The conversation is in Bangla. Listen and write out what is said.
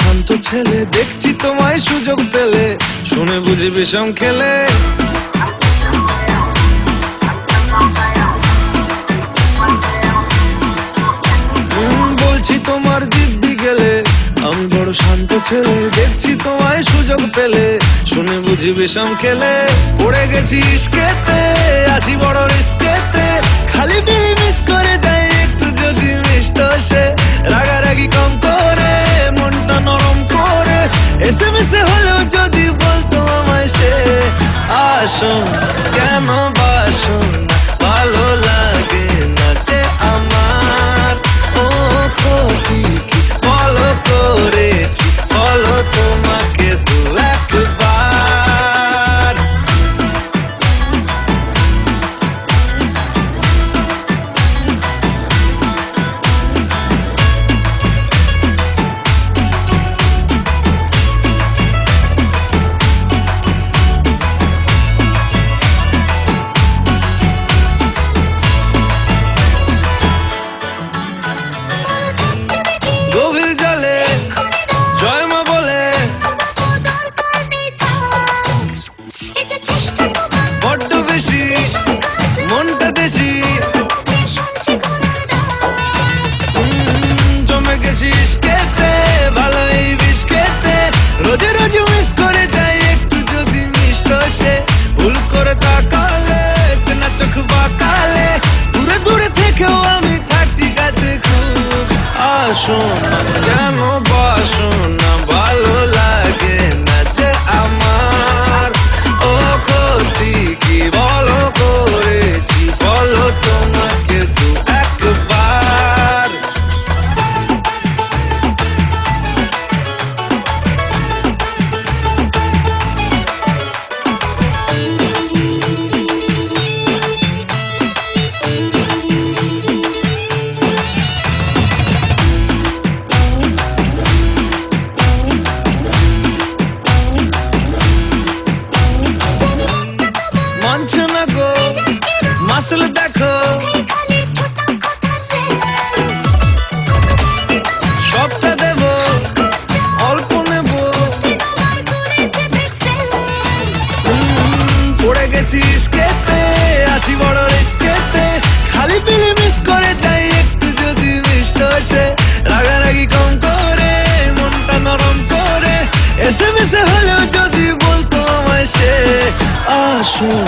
শান্ত ছেলে, দেখছি তোমায় সুযোগ পেলে শুনে বুঝি বিষম খেলে। বলছি তোমার দিব্যি গেলে, আমি বড় শান্ত ছেলে, দেখছি তোমায় সুযোগ পেলে শুনে বুঝি বিষম খেলে। পড়ে গেছি ইস্কেতে, আছি বড় রিস্কেতে, খালি বিলি মিস করে যাই একটু যদি মিষ্ট সে। রাগারাগি কম করে, মনটা নরম করে, এসএমএসে হলেও যদি বলতো আমায় সে। আসুন কেন বাসুন, ভালো লাগে না যে আমার। ও ক্ষতি কি বলো করেছি, বলো তোমাকে দু একবার। গভীর জলে জয় মা বলে, বড্ড বেশি মনটা দেশি। জমে গেছি ইস্কেতে, ভালোই বিষ খেতে, রোজে রোজ মিস করে যাই একটু যদি মিষ্ট সে। ভুল করে তাকালে, চেনা চোখ বাঁকালে, দূরে দূরে থেকেও আমি থাকছি কাছে খুব। আসুন কেন বাসুন না, ভালো লাগে না যে আমার। ও ক্ষতি কি বলো করেছি, বলো তোমাকে দু একবার। মানছে না গো মাসল দেখো, সবটা দেব অল্প নেব। পড়ে গেছি ইস্কেতে, আছি বড় রিস্কেতে, খালি পিলি মিস করে যাই একটু যদি মিষ্ট সে। রাগারাগি কম করে, মনটা নরম করে, এসএমএসে হলেও যদি বলতো আমায় সে। আসুন